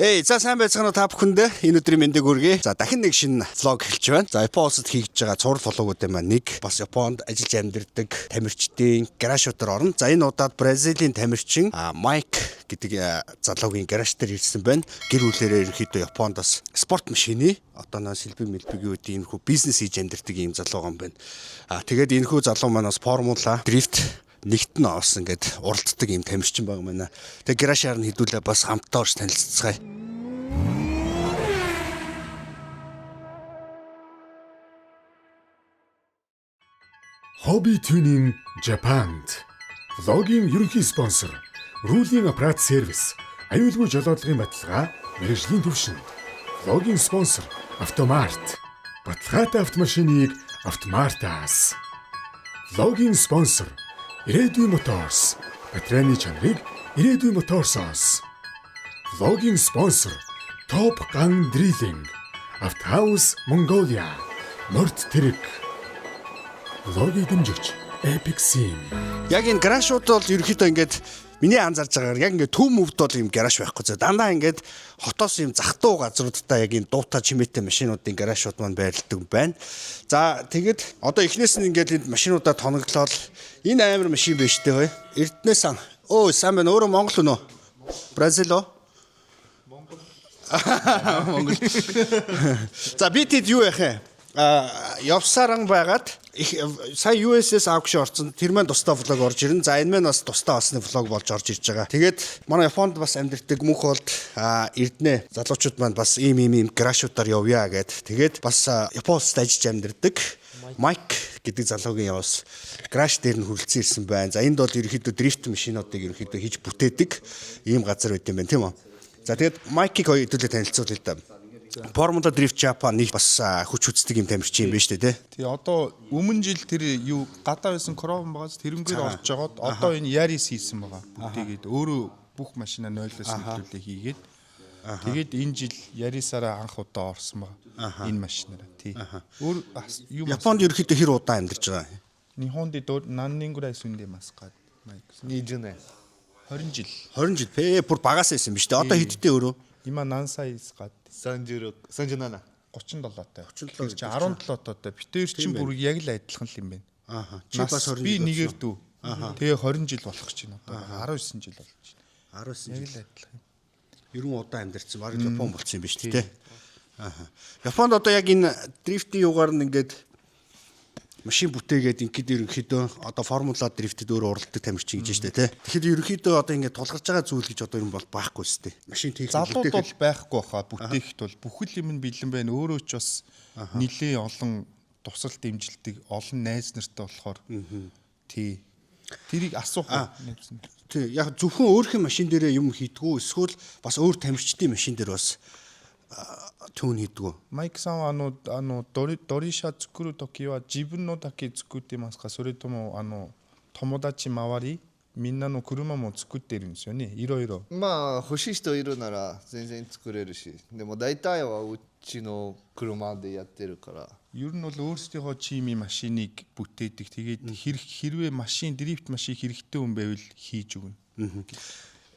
За сайн байцгаана уу та бүхэндээ. Энэ өдрийн мэндийг хүргэе. За дахин нэг шинэ влог эхэлж байна. За Японд хийж байгаа цуврал влогуудын маань нэг бас Японд ажиллаж амьдардаг тамирчдын гаражуудаар орно. За энэ удаад Бразилийн тамирчин Майк гэдэг залуугийн гараж дээр ирсэн байна. Гэр бүлээрээ ерөөхдөө Японд бас спорт машины одоо нөө сэлбэг мэлбэг юу гэдэг иймэрхүү бизнес хийж амьдардаг ийм залуу юм байна. Тэгээд энэхүү залуу маань бас формула дрифт нэгт нь орсон гэд уралддаг юм тамирчин баг мэнэ. Тэгээ гаражаар нь хідүүлээ бас хамтдаа орж танилццгаая. Hobby Tuning Japan влогийн ерөнхий спонсор Ruling Apparat Service аюулгүй жолоодлогын баталгаа мэргэжлийн төвшөнд. Влогийн спонсор Автомарт баталгаатай автомашиныг Автомартаас. Влогийн спонсор Ирээдүйн Моторс батарейны чанарыг Ирээдүйн Моторсоос. Влогийн спонсор Top Gun Drilling Автхаус Mongolia Норд Тэрэг. Влогийн дэмжигч Epic Sim. Яг энэ гаражууд бол ерөөхдөө ингээд миний анзаарж байгаагаар яг ингээд төв мөвд бол юм гараж байхгүй зэ. Дандаа ингээд хотоос юм зах дуу газруудтай яг энэ дуутай чимээтэй машинуудын гаражууд маань байрладаг байна. За тэгэд одоо эхнээс нь ингээд энэ машинуудаа тоноглоод энэ амар машин биш дээ. Эрдэнэс сайн байна. Өөрөө Монгол өнөө. Бразил оо. Монгол. За би тэд юу яах вэ? Явсаран байгаад сая USS авч орсон. Тэр маань тусдаа влог орж ирнэ. За энэ маань бас тусдаа басны влог болж орж ирж байгаа. Тэгээд манай Японд бас амьдардаг мөнх болд Эрдэнэ залуучууд маань бас ийм гаражуудаар явъя гэд. Тэгээд бас Японд ажиллаж амьдардаг Майк гэдэг залуугийн яваас гараж дээр нь хүрэлцэн ирсэн байна. За энд бол ерөөхдөө дрифт машинуудыг ерөөхдөө хийж бүтээдэг ийм газар байт юм байна тийм үү. За тэгээд Майкийг хэдүүлээ танилцуулъя л да. Формула дрифт Japan нэг бас хүч үздэг юм тамирчин юм байна шүү дээ тий. Тий одоо өмнө жил тэр юу гадаа байсан Chrome байгаас тэрнгээр орж жагаад одоо энэ Yaris хийсэн байгаа. Бүтээгээд өөрөө бүх машина 0-оос нөлөөлөө хийгээд тэгээд энэ жил Yaris-аараа анх удаа орсон байгаа. Энэ машинаараа тий. Өөр юу Японд ерөөхдөө хэр удаан амьдарч байгаа? Нихонд наннин гурай сүндэмас гад. 20年 20 жил. 20 жил. Бүр багаас байсан биз дээ. Одоо хэдтэй өөрөө? Има нансайс гад 36 37 37-тай. 17 чи 17-тай. Битээр чинь бүр яг л адилхан л юм байна. Чи бас 20 би нэгээр дүү. Тэгээ 20 жил болох чинь одоо 19 жил болж байна. 19 Яг жил. л адилхан. Ерөн удаан амьдарсан. Бараг Япон болсон юм биш үү те. Японд одоо яг энэ дрифтийн югаар нь ингээд машин бүтээгээд ингээд ерөнхийдөө одоо формула дрифтэд өөр уралдаг тамирчин гэж штэ тий. Тэгэхэд ерөнхийдөө одоо ингээд тулгарч байгаа зүйл гэж одоо юм бол байхгүй штэ. Машин техник залууд бол байхгүй хаа бүтээхэд бол бүхэл юм нь бэлэн байна. Өөрөө ч бас нэлээ олон тусал дэмжилдэг олон найз нартай болохоор тий. Тэрийг асуух. Тий. Яг зөвхөн өөрхийн машин дээрээ юм хийдгүү эсвэл бас өөр тамирчдын машин дээр бас түүн хийдгүү. Майк-сан дориша цукуру токи ва жибун но даке цукуттеますかそれとも友達周りみんなの車も作ってるんですよね。いろいろ。まあ欲しい人いるなら全然作れるし、でも大体はうちの車でやってるから。Ер нь бол өөрсдийнхөө чимийн машиныг бүтээдэг. Тэгээд хэрвээ машин дрифт машин хэрэгтэй хүн байвал хийж өгнө.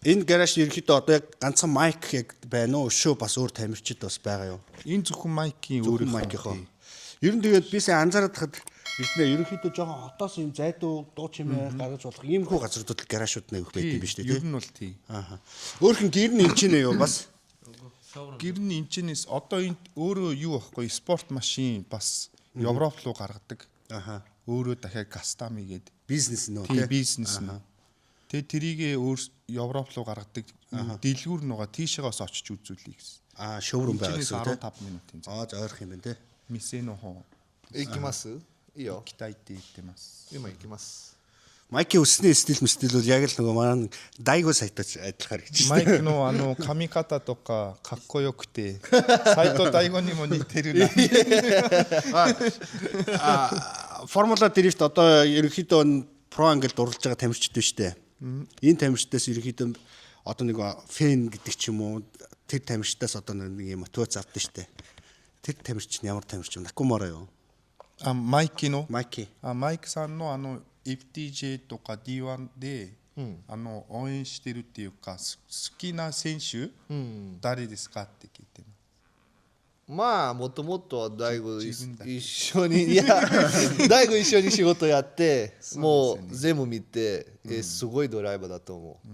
Энэ гараж ерөнхийдөө одоо яг ганцхан майк яг байна уу? Өшөө бас өөр тамирчид бас байгаа юу? Энэ зөвхөн майкийн өөр майкийнхоо. Ер нь тэгээд би сая анзаараад хад ерөнхийдөө жоохон хотоос юм зайдуу дуу чимээ гаргаж болох иймэрхүү газруудад л гаражууд нэг байт юм биш үү? Ер нь бол тий. Өөрхөн гэр нь энчинэ юу бас? Гэр нь энчинээс одоо энэ өөрөө юу байхгүй спорт машин бас Европ руу гаргадаг. Өөрөө дахиад кастам хийгээд Бизнес нөө тий бизнес нь. Тэгээ тэрийгээ өөр Европ руу гаргадаг дэлгүүр нугаа тийшээс очиж үзүүлье гэсэн. Шоурум байгаа гэсэн үү? 15 минутын. За ойрох юм байна те. Мисэно хоо. 行きます？いいよ。 Китайтэй идээмас. 今行きます。 Майкийн өсний стил мстил бол яг л нөгөө манай дайгуу сайтаж адилхаар гэж. マイクの髪型とかかっこよくて斉藤大吾にも似てるな。Формула дрифт одоо ерөнхийдөө про англ дурлаж байгаа тамирчид биш үү? Энэ тамирчдаас ерөнхийдөө одоо нэг фэн гэдэг ч юм уу тэр тамирчдаас одоо нэг юм мотивац авдаг шүү дээ. Тэр тамирч нь ямар тамирч юм? Накумара юу? マイキの Майки. マイクさんのFTJ とか D1 で応援してるっていうか好きな選手誰ですかって聞いてます。まあもともとは大悟自分だけ一緒にいや大悟一緒に仕事やってもう全部見てすごいドライバーだと思う。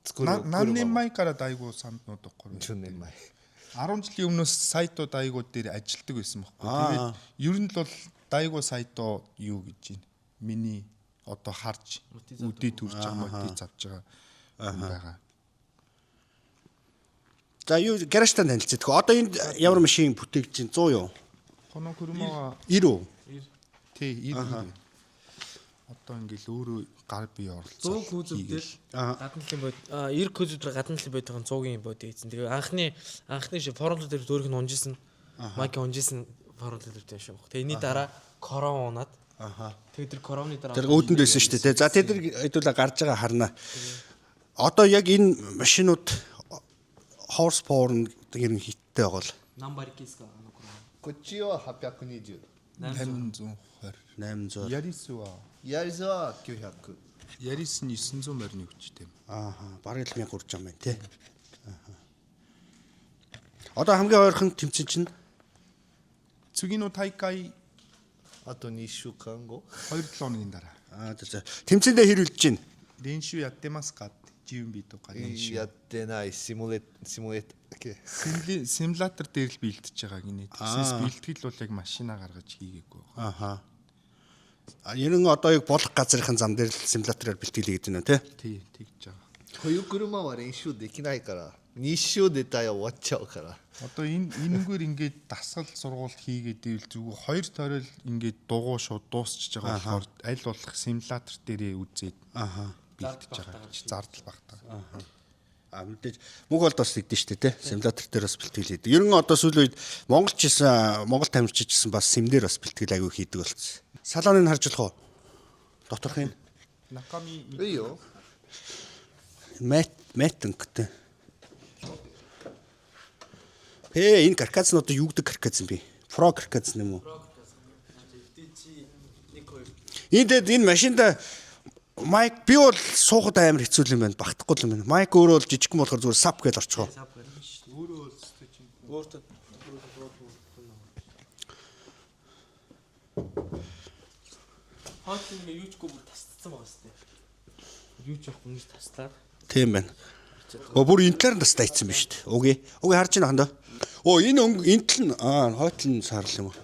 作る何年前から大悟さんのところ10年前 10жилийн өмнөөс сайто дайгууд дээр ажилладаг байсан байхгүй. Тэгээд ер нь бол дайгуу сайто юу гэж байна. Миний одоо харж үдээ төрж байгаа модыг авч байгаа хүн байгаа. За юу гаражтай танилцдаг. Одоо энд ямар машин бүтээгдэж чинь 100 юу? この車は 90 үү? тий 90. Одоо ингээл өөрөө гар бие оролцоо. 100 кузовдэл гадна талын бод 90 кузовдэр гадна талын бодгийн 100-ийн бод ийцэн. Тэгээ анхны шиг форумд дээр дөөрх нь унжсэн. Майк унжсэн форумд дээр тийм шүү. Тэгээ энэний дараа корон унаад. Тэгээ тэр коронны дараа Тэр өөдөнд байсан шүү дээ. За тэд хэдүүлээ гарч байгаа харна. Одоо яг энэ машинууд horse power нь ер нь хиттэй байгаа л Number киска. こっちは820 820. 800. ヤリスはヤリスは900 ヤリスに900 морины хүчтэй. Бараг л 1000 хүрч байгаа юм байна тий. Одоо хамгийн ойрхон тэмцэн чинь 次の大会あと2週間後 2 7 дараа. за тэмцэндээ хэрүүлж байна. 練習やってますかって準備とか練習やってないシミュレシミュラータдээр л бэлтэж байгаа гинэ. Тэсээс бэлтгэл бол яг машина гаргаж хийгээгүй байгаа. Ер нь одоо яг болох газрын зам дээр л симулятороор бэлтгэлээ гэдэг нь тий. Тий, тэгж байгаа. こういう車は練習できないから2週でタイヤ終わっちゃうから Одоо энэгээр ингээд дасгал сургууль хийгээд ивэл зүгээр хоёр тойрол ингээд дугуй шууд дуусчихж байгаа болохоор аль болох симулятор дээрээ үзээд бэлтэж байгаа гэж зардал багтаа. Мэдээж мөг бол бас игдэн штэ тий. Симулятор дээр бас бэлтгэл хийдэг. Ер нь одоо сүүлийн үед Монгол тамирчид гэсэн бас сим дээр бас бэлтгэл аягүй хийдэг болсон. Салоныг харж болох уу? Доторхын 中身いいよ мэтэнктэй. Энэ каркас нь одоо юу гэдэг каркас юм бэ? Pro каркас юм уу? Энэ машинда майк би бол суухад амар хэцүү юм байна. Багтахгүй юм байна. Майк өөрөө бол жижиг юм болохоор зүгээр сап гэж орчихоо. өөрөө өлсөж чинь өөртөө хот ингээ юучгүй бүр тасцсан байгаа сте. Юу ч явахгүй нэг таслаад. Тийм байна. Бүр энэ талаар нь тастай ийцсэн байна шүү дээ. Үгүй харж байна хандаа. Энэ тал нь хойтл нь саарл юм уу?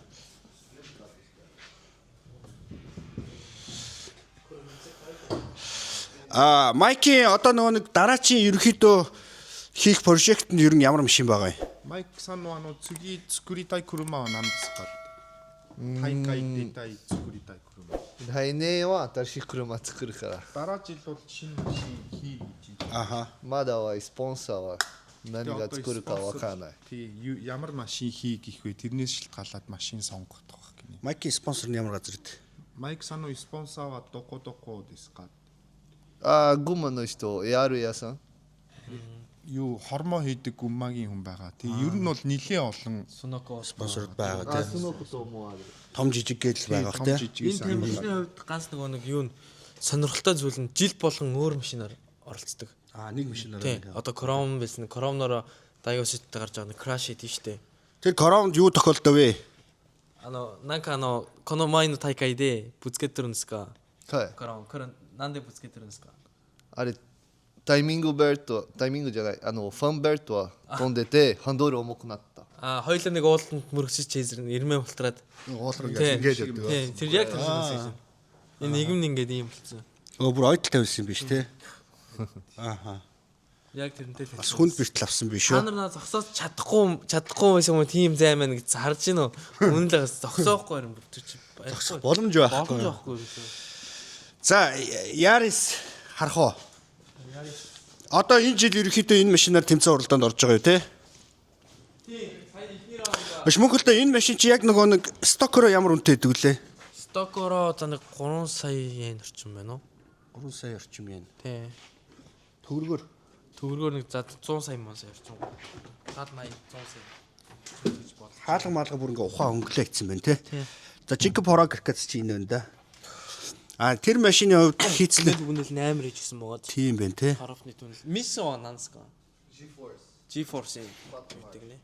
Майки одоо нэг дараачийн ерөнхийдөө хийх прожект нь ер нь ямар машин байгаа юм? マイクさんの次作りたい車は何ですかって。大会出たい作りたい車。来年は新しい車作るから дараа жил бол шинэ машин хийж. Аха. まだはスポンサーは何が作るかわからない Тий, ямар машин хий гэх вэ? Тэрнээс шалтгаалаад машин сонгох тох гинэ. Майки спонсор нь ямар газар ид? マイクさんのスポンサーはどこですか? 群馬の人エアル屋さん Юу хормоо хийдэг гүммагийн хүн байгаа. Тий, ер нь бол нэлээд олон Суноко Спонсорд байгаа あ тийм. そのこともある Том жижиг гэдэл байгаа том тийм. жижиг энэ тамирчны хувьд ганц нэг юу н сонирхолтой зүйл нь жил болгон өөр машинаар оролцдог. Нэг машинаар. Тийм. Одоо Chrome байсан. Chrome-ноор Diosity гарч байгаа нэг crash хийдэж штэ. Тэр коронавирус юу тохиолдов вэ? なんかこの前の大会でぶつけてるんですか？はいこれなんでぶつけてるんですか？あれタイミングじゃないファンベルトは飛んでてハンドル重くなった хоёулаа нэг ууланд мөрөгсөж чейзэр нэрмээ болтраад Уулраг ингэж яддаг. Тийм. Тэр яг тэр юм. Энэ нийгэм нь ингээд юм болсон. Бүр ойдл тавьсан юм биш тий. Ааха. Яг тэрнтэй л. Бас хүнд бэртэл авсан биш Та үү? нар зогсоож чадахгүй байсан юм тийм зай маань гэж харж гин үү? Үнэн л зогсоохгүй юм бүр чи. Боломж байхгүй. За Yaris харах уу? Одоо энэ жил ерөнхийдөө энэ машинаар тэмцээн уралдаанд орж байгаа юу те? Тийм. Сая ихний раунд Маш Монголда энэ машин чи яг нөгөө нэг стокороо ямар үнэтэй гэдэг лээ? стокороо за нэг 3 сая yen орчим байна уу? 3 сая орчим yen. Тийм. Төгрөгөөр Төгрөгөөр нэг за 100 сая мөн сая орчим. Гад 80 100 сая. гэж бодлоо. хаалга маалга бүр ингээ ухаан өнгөлөө ийцсэн байна те. За жинхэнэ Pro Cricut чи энэ байна да. Тэр машины хувьд хийцлээ Түнэл 8 хийжсэн байгаа. тийм байна те. Харафны түнэл. Mission Nanska. GeForce гэдэг нэ.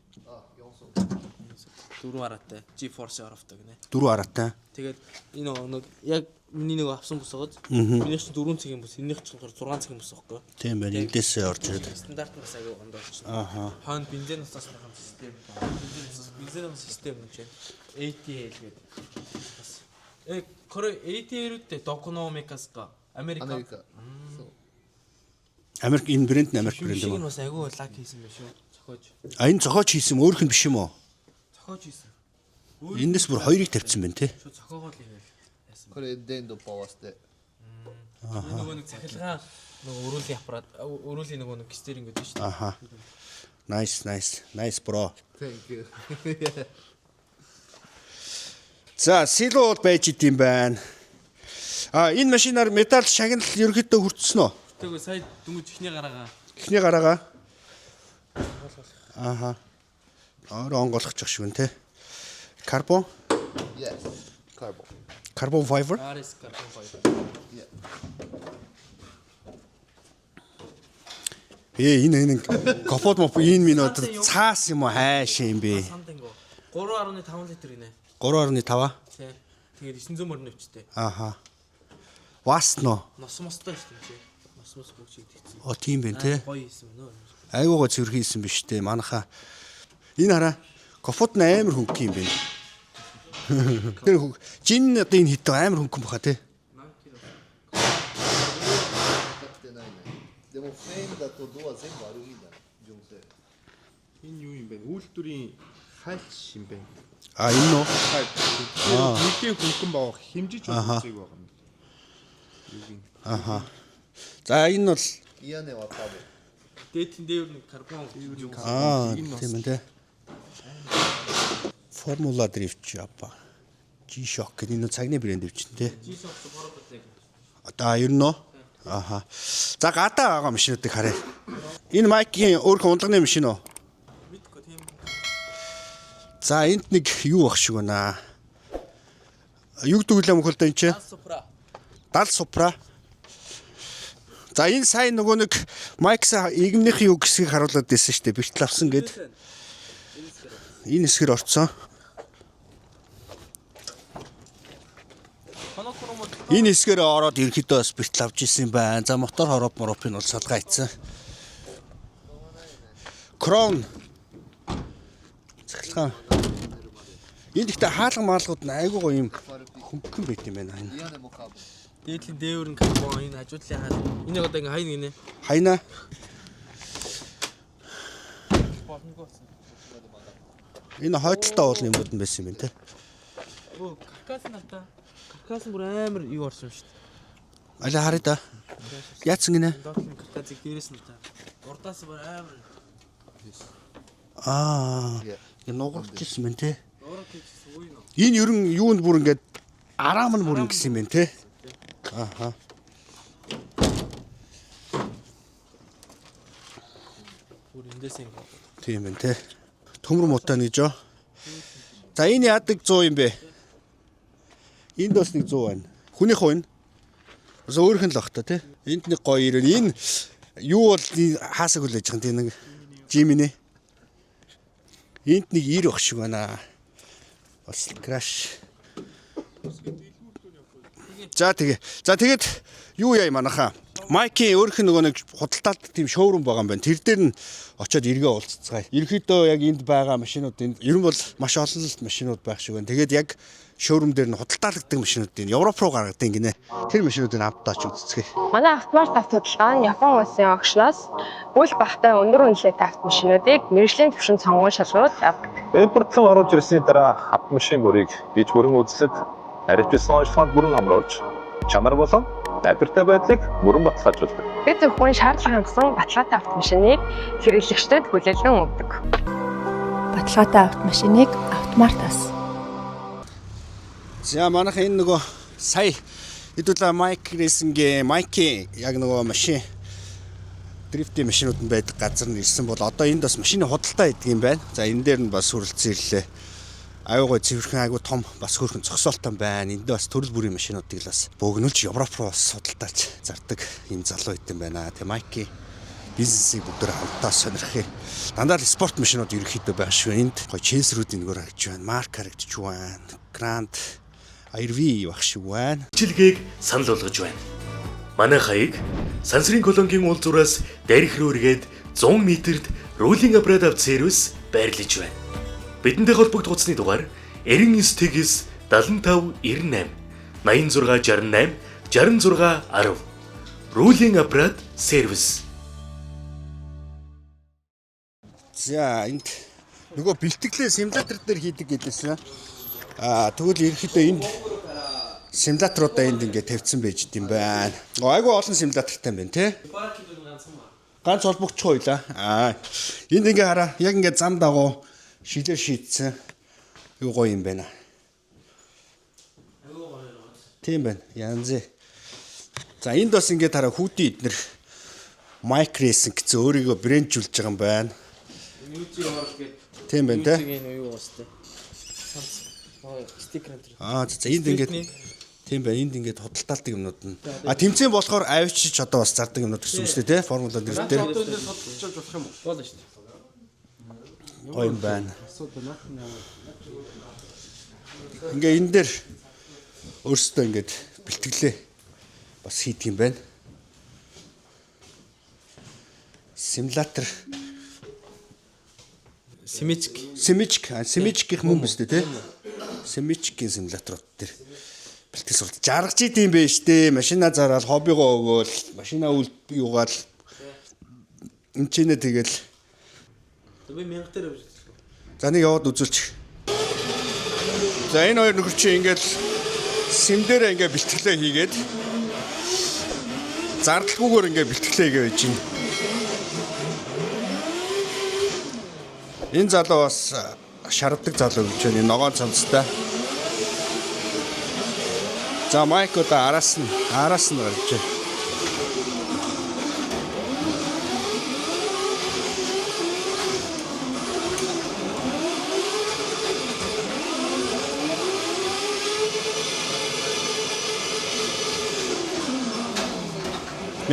Дөрөв араатай GeForce оровтой гинэ. 4 араатай. Тэгээд энэ нэг яг миний нэг авсан бус байгаад миний чинь 4 цагийн бус, энийх чинь 6 цагийн бус байхгүй. Тийм байна. Эндээсээ орж ирээд. Стандарт бас аягүй гондоо очсон. Ааха. Хон бензин усаас нэг систем. Бензин систем гэж ATL гэдэг. Бас Кore ATL-тэй Doconomics-га Америк. Америка. Америк энэ брэнд нь Америк брэнд юм. Энэ бас аягүй лак хийсэн байх шүү. Зохиож. Энэ зохиож хийсэн өөрөх нь биш юм уу? Зохиож хийсэн. Эндээс бүр хоёрыг тавьсан байна те. Шууд зохиогоод хийгээл. これ電動回して Нөгөө нэг цахилгаан нөгөө өрөөлийн аппарат өрөөлийн нөгөө нэг стеринг гэдэг шүү дээ. Аха. Nice bro. Thank you. За, силууд байж идэм байна. Энэ машинаар металл шагнал ерөөхдөө хүртсэн үү? Тэгээ сая дүнгийн ихний гараагаа Эхний гараагаа. Аха. Орон онгойлгочих шиг байна те. Карбон, Yes. Carbon. карбон fiber. RS carbon fiber. Энэ капот моп энэ минут цаас юм уу хайш юм бэ? Сандинго 3.5 литр гинэ. 3.5. Тий. Тэгээд 900 морин өвчтэй. Аха. Васно. Нос мостой шүү дээ. Нос мос бүгд хийгдсэн. О тийм байна те. Гоё хийсэн мөн үү? Айгуугаа цэвэр хийсэн биш те. Манайха энэ хараа капот нь амар хөнгө юм байна. Тэр жин одоо энэ хитэ амар хөнгөн баха те. 使ってないね。でもフレームだとドア全部アルミだ。純正。 Энэ юу юм бэ? Үйлдвэрийн хайлт юм бэ? Энэ нөө. Нийтийн хөнгөн баах хэмжиж үзээг байгаа юм. Аха. За энэ бол 屋根はカーボン。 Дээдлийн дээр нэг карбон тийм байна те. Формула дрифт япа. G-Shock гэдэг энэ цагны брэнд өвчин те. G-Shock бороотой. Одоо ер нь нөө. Аха. За гадаа байгаа машинуудыг харъя. Энэ майкийн өөрхөн унтлагын машин уу? Мэдгүй тийм. За энд нэг юу баг шиг байна. Юг дүглээ мөхөл дээ энэ чинь. Supra. 70 Supra. За энэ сайн нөгөө нэг Майкс игмнийх юу гэсгийг харуулад байсан шүү дээ. Бэртэл авсан гэд. Энэ хэсгэр орцсон. Энэ хэсгээр ороод ерөөдөө бас бэртэл авч ирсэн байна. За мотор хоропын бол салгаа ицсэн. Крон. Цахилгаан. Энэ ихтэй хаалга маалгууд нь айгүй гоё юм хөнгөн байт юм байна. 屋根もカーボン。 Дээдлийн дээвэр нь карбон энэ хажуудлын хаал. Энийг одоо ингээ хайна гинэ. Хайна. Энэ хойдолтой уул юмуд нь байсан юм байна те. Өө каркас нь ата. Каркас нь бүр амар юу орсон шүү дээ. Алаа харъя да. Яатсан гинэ? Доотлын каркасыг дээрээс нь ата. Урдаас бүр амар. Энэ нугарч ирсэн байна те. Урд хийчихсэн үе нөө. Энэ ер нь юунд бүр ингээд араам нь бүр ингэсэн юм байна те. Аха. Бүр эндээс ингэ. Тийм байна те. Төмөр мутаа нэгж. За энэ яадаг 100 юм бэ? Энд бас нэг 100 байна. Хүнийх уу энэ? Бас өөрийнх нь л бах та те. Энд нэг гоё ирэн. Энэ юу бол хаасаг хүлээж байгаа тийм нэг Jimmy. Энд нэг 90 баг шиг байна. Бас краш. За тэгээд юу яа манайхаа. Майкийн өөрөх нь нөгөө нэг худалдаалт тийм шоурум байгаа юм байна. Тэр дээр нь очиод эргээ уулзцгаая. Ерөнхийдөө яг энд байгаа машинууд ер нь бол маш олон л машинууд байх шиг байна. Тэгээд яг шоурум дээр нь худалдаалагддаг машинуудын Европ руу гаргадаг гинэ. Тэр машинуудыг авдаач үзцгээе. Манай автомат автодлага нь Япон улсын огшлоос үйл багтай өндөр үнэлгээтэй автомашинуудыг мэргэжлийн түвшин сонгуул шалгуулж авдаг. Импортлон оруулж ирсний дараа автомашин бүрийг бич бүрэн үзлээд аричсан онцлогод бүрэн амруулж чанар болон найдвартай байдлыг бүрэн баталгаажуулдаг. Бид зөвхөн шаардлага хангасан баталгаатай автомашиныг хэрэглэгчдэд хүлээлгэн өгдөг. Баталгаатай автомашиныг автомартаас. За манайх энэ нөгөө сая хэдүүлээ Майк Рейсингийн Майки яг нөгөө машин дрифтийн машинууд нь байдаг газар нь ирсэн бол одоо энд бас машины худалдаа хийдэг юм байна. За энэ дээр нь бас хүрэлцэн ирлээ. аюугай цэвэрхэн аюу том бас хөөрхөн зогсоолтой байна. Энд бас төрөл бүрийн машинуудыг л бас бөөгнүүлж Европ руу бас судалдаач зардаг юм залуу хэд юм байна. Тэ Майки бизнесийг бүгдээр хамтаа сонирхъя. Дандаа л спорт машинууд ерөнхийдөө байх шүү. Энд гоё Чесрүүд энэгээр харагдж байна. Марк харагдж байна. Гранд IRV байх шүү байна. Жилгээг санал болгож байна. Манай хаяг Сансрын колонгийн уулзуураас дарих руу эргээд 100 м-д рулинг аппарат авч сервис байрлаж байна. Бидэнтэй холбогдох утасны дугаар 99 75 98 86 68 66 10. Рулинг аппарат сервис. За энд нөгөө бэлтгэлээ симулятор дээр хийдэг гэдээсээ тэгвэл ерөнхийдөө энд симуляторуудаа энд ингээд тавьсан байж идэм байна. Айгүй олон симулятортай юм байна те. Ганц холбогдчихгүй лаа. Энд ингээ хараа яг ингээ зам дагуу шилээр шийдсэн. Юу гоё юм байна. Тийм байна. Янз. За энд бас ингээ хараа хүүтийн эднэр майк рейсинг гэсэн өөрийгөө брэнджүүлж байгаа юм байна. Тийм байна те. Юу уустай. Стикер энэ. За энд ингээд тийм байна. Энд ингээд худалдаалдаг юмнууд нь. Тэмцээн болохоор авчиж одоо бас зардаг юмнууд гэсэн үг шүү дээ, формула дээр. Одоо энэ судалж болох юм уу? Болно шүү дээ. Гоё юм байна. Ингээ энэ дээр өөрсдөө ингээд бэлтгэлээ бас хийдэг юм байна. Симулятор Семичкийн мөн биз дээ те. Семичкийн симуляторууд дээр бэлтгэл сурч жаргаж идэм бэ штэ. Машина зараад хоббигоо өгөөл, машина юугаал энэ ч нэ тэгэл. Би 1000 тээр авчих. За нэг яваад үзүүлчих. За энэ хоёр нөхөр чи ингээд сим дээр ингээд бэлтгэлээ хийгээд зардалгүйгээр ингээд бэлтгэлээ хийгээ байж байна. Энэ залуу бас шаарддаг залуу гэж байна. Ногоон цамцтай. За майк удаа араас нь гарч байна.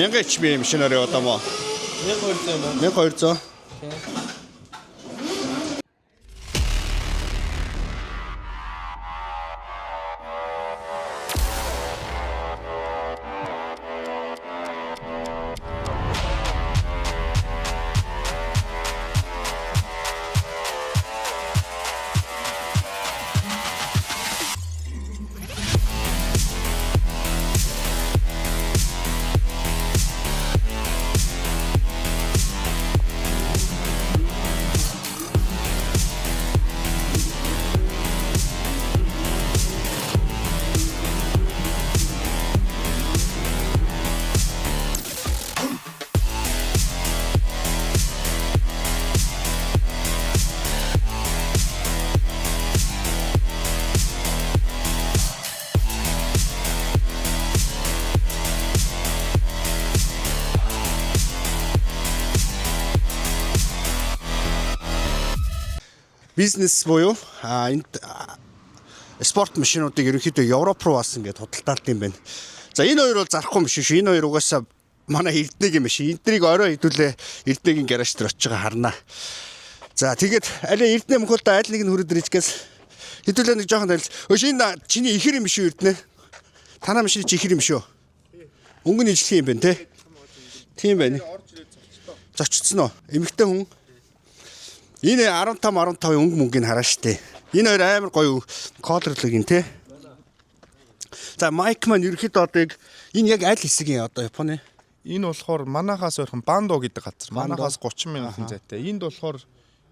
Мянга HP машинаар яваа мó. 1200 юм уу? 1200. Бизнес буюу энд спорт машинуудыг ерөнхийдөө Европ руу бас ингээд худалдаалт юм байна. За энэ хоёр бол зарахгүй биш шүү. Энэ хоёр угаасаа манай Эрдэнэгийн машин. Энднийг орой хэдүүлээ Эрдэнэгийн гараж дээр очиж байгаа харнаа. За тэгээд алей Эрдэнэ мөхөлдөө аль нэг нь хүрээд ирчихээс хэдүүлээ нэг жоохон танил. Шинэ чиний ихэр юм шүү Эрдэнэ. Танаа машин чи ихэр юм шүү. Өнгөний ижлэх юм байна те. Тийм байна. Зочцсон уу? Эмэгтэй хүн. Энэ 15 өнгө мөнгөний хараа штэ. Энэ хоёр амар гоё колорлог юм те. За майк маань ерөөхдөө одоо энэ яг аль хэсгийн одоо Японы? Энэ болохоор манахаас ойрхон Бандо гэдэг газар. Манахаас 30 мянган зайтай. Энд болохоор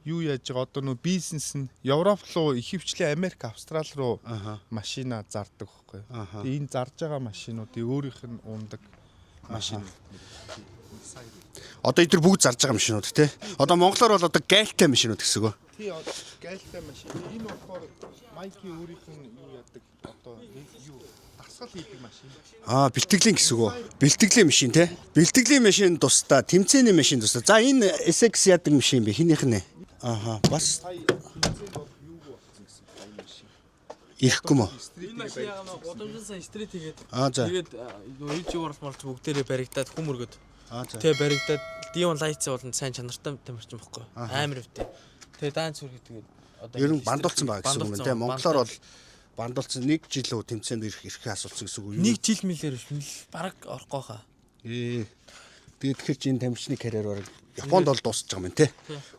юу яаж байгаа одоо нөө бизнес нь Европ руу ихэвчлэн Америк, Австрали руу машина зардаг байхгүй. Тэгээ энэ зарж байгаа машинуудын өөрийнх нь ундаг машин. Одоо эдгээр бүгд зарж байгаа машинууд те. Одоо монголоор бол одоо гайлтай машинууд гэсэн үг. Тий, гайлтай машин. Энэ болохоор майки өөрийнх нь юу яадаг одоо юу дасгал хийдэг машин. Бэлтгэлийн гэсэн үг. Бэлтгэлийн машин те. Бэлтгэлийн машин тусдаа, тэмцээний машин тусдаа. За энэ SX яадаг машин бэ? Хинийх нь? Бас ирэхгүй мө. Энэ машин яагаад годомжин сан стрит хийгээд. За. Тэгээд YouTube оролцмолч бүгдээрээ баригдаад хүмүүргөд. За. Тэгээ баригдаад Dion Lights болон сайн чанартай тамирчин бохгүй. Амар өвтэй. Тэгээ даан зүрх тэгээд одоо Ер нь бандуулсан байгаа гэсэн үг юм те. Монголоор бол бандуулсан 1 жил үү тэмцээнд ирэхээ асуулсан гэсэн үг юу? 1 жил мэлээр биш бараг орохгүй хаа. Тэгээд тэгэхээр чинь тамирчны карьер бараг Японд бол дуусах юм те.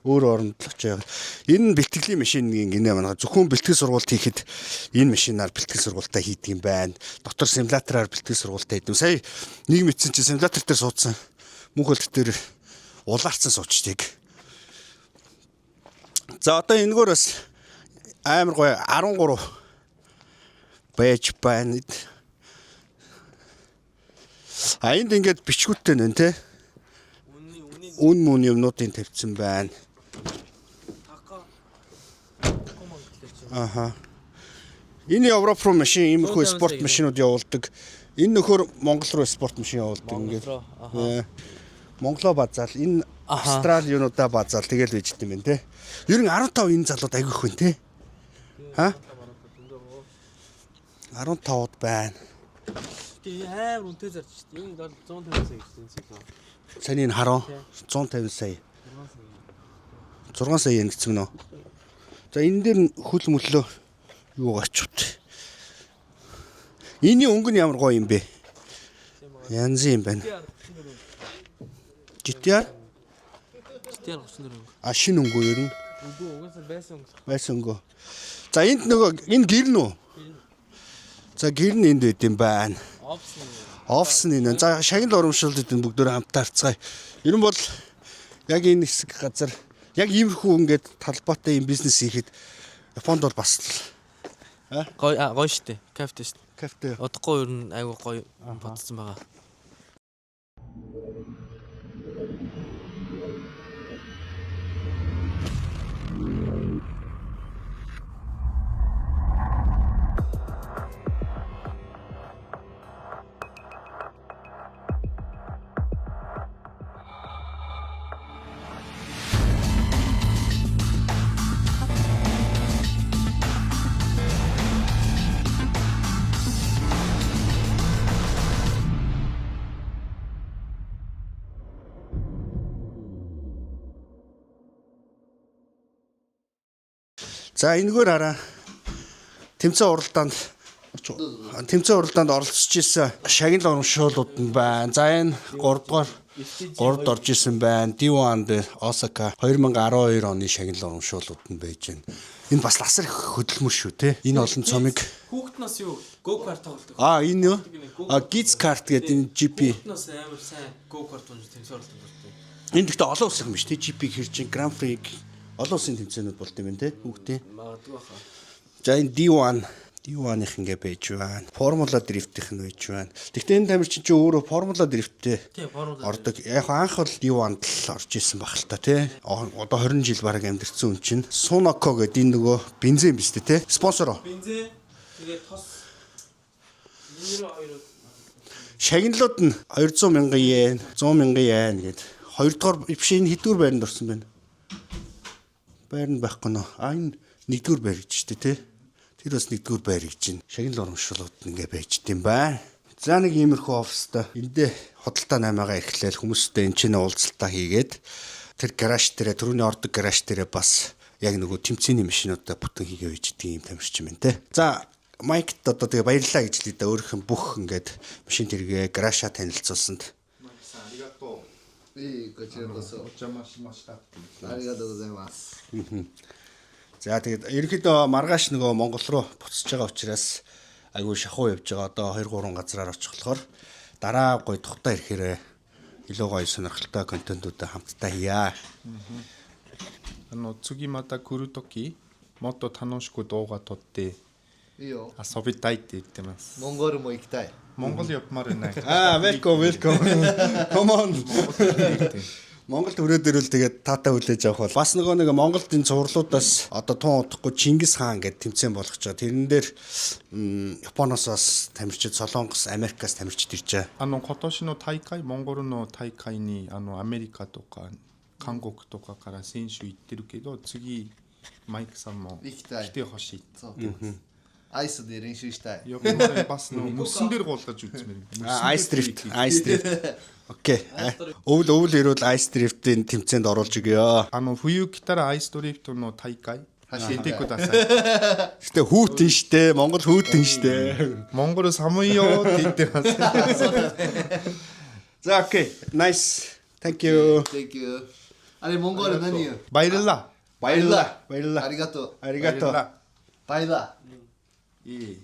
Өөр оронд л очиж байгаа. Энэ бэлтгэлийн машиныг гинэ манай зөвхөн бэлтгэл сургалт хийхэд энэ машинаар бэлтгэл сургалтаа хийдэг юм байна. Дотор симулятораар бэлтгэл сургалтаа хийдэг. Сая нэг мэдсэн чинь симулятор дээр суудсан. Мөнх хөлт дээр улаарцсан суучдаг. За одоо энэгээр бас амар гоё 13 байж байна. Энд ингээд бичгүүттэй нэ те. Үн мөн юмнуудын тавьсан байна. Аха. Энэ Европ руу машин иймэрхүү спорт машинууд явуулдаг. Энэ нөхөр Монгол руу спорт машин явуулдаг ингээд. Монголоо базаал энэ Австрали юунуудаа базаал тэгэл байж дим байна те. Ер нь 15 энэ залууд айгүй их байна те. Ха? 15-д байна. Тэгээ амар үнэтэй зарч шүү дээ. Энэ бол 150 сая гэсэн цэглээ. Саний энэ хараа 150 сая. 6 сая yen гэсэн нөө. За энэ дээр хөл мөллөө юу гарчвт. Эний өнгө нь ямар гоё юм бэ? Янз юм байна. GTR 34 өнгө. А шинэ өнгө ер нь. Үгүй угаасаа байсан өнгө. Байсан өнгө. За энд нөгөө энэ гэр нь үү? За гэр нь энд байд юм байна. Офс нь. За шагнал урамшуулт энэ бүгдөө хамтаа харцгаая. Ер нь бол яг энэ хэсэг газар яг иймэрхүү ингээд талбайтай юм бизнес хийхэд Японд бол бас гоё штэ. Кафе штэ. кафе. Удахгүй ер нь айгүй гоё бодсон байгаа. За энэгээр хараа. Тэмцээн уралдаанд оролцож исэн шагнал урамшуулууд нь байна. За энэ 3-д орж исэн байна. D1 Осака 2012 оны шагнал урамшуулууд нь байж байна. Энэ бас асар их хөдөлмөр шүү те. Энэ олон цомыг Хүүхднаас юу go-kart тоглодог. энэ юу? Giz kart гэдэг энэ GP. Хүүхднаас амар сайн go-kart унж тэмцээн оролцдог. Энэ гэхдээ олон улс юм биш те. GP хэржин Grand Prix олон улсын тэмцээнүүд болд юм байна те. Хүүхдээ. Магадгүй хаа. За энэ D1-ийнх ингээ байж байна. Формула дрифтийнх нь байж байна. Гэхдээ энэ тамирчин чи өөрөө формула дрифттэй ордог. Яг анх бол D1-д л орж исэн баг л та тий. Одоо 20 жил бараг амьдэрсэн хүн чинь Sunoco гэдэг энэ нөгөө бензин биз дээ тий. Спонсор. Бензин тэгээд тос 92 шагналууд нь 200,000 yen, 100,000 yen гэдэг. Хоёрдугаар биш энэ хэдвэр байранд орсон байна. Байранд байхгүй нөө. Энэ нэгдүгээр байр гэж штэ тий. Тэр бас нэгдүгээр байр гэж чинь шагнал урамшуулгууд ингээ байж дим бай. За нэг иймэрхүү офстой эндээ худалдаа наймаага эхлээл хүмүүстэй энэ чинь уулзалтаа хийгээд тэр гараж дээрээ түрүүний ордог гараж дээрээ бас яг нөгөө тэмцээний машинуудаа бүтэн хийгээ байж дим юм тамирчин байна те. За Майкт одоо тэгээ баярлалаа гэж л да өөрийнх нь бүх ингээд машин тэргээ гаражаа танилцуулсанд. За тэгээд ерөнхийдөө маргааш нөгөө Монгол руу буцаж байгаа учраас айгүй шахуу явж байгаа. Одоо 2-3 газраар очих болохоор дараа гоё тухтаа ирэхээр илүү гоё сонирхолтой контентуудаа хамтдаа хийя. 次また来るときもっと楽しく動画撮って遊びたいって言ってます。モンゴルも行きたい。 Монгол явмаар байна. Welcome. Come on. Монголд өрөөд ирвэл тэгээд таата хүлээж авах бол бас нэг Монголд энэ цувралуудаас одоо тун удахгүй Чингис хаан гэдэг тэмцээн болгож байгаа. Тэрэн дээр Японоос бас тамирчид, Солонгос, Америкаас тамирчид ирж байгаа. 今年の大会、モンゴルの大会にアメリカとか韓国とかから選手行ってるけど、次マイクさんも来てほしいって言ってます。アイスで練習したい。 Японы бас нөгөө мөсөн дээр гулгаж үзмээр. Ice drift. Окей. Өвөл ирвэл Ice drift-ийн тэмцээнд оруулж өгье. 冬来たらアイスドリフトの大会走ってください。 Гэтэ хүүтэн штэ. Монгол хүүтэн штэ. モンゴル寒いよって言ってます。 За окей. Nice. Thank you. Thank you. あれモンゴル何言う？ 바이렐라. Баярлалаа. ありがとう。ありがとう。 바이렐라. バイだ。 예.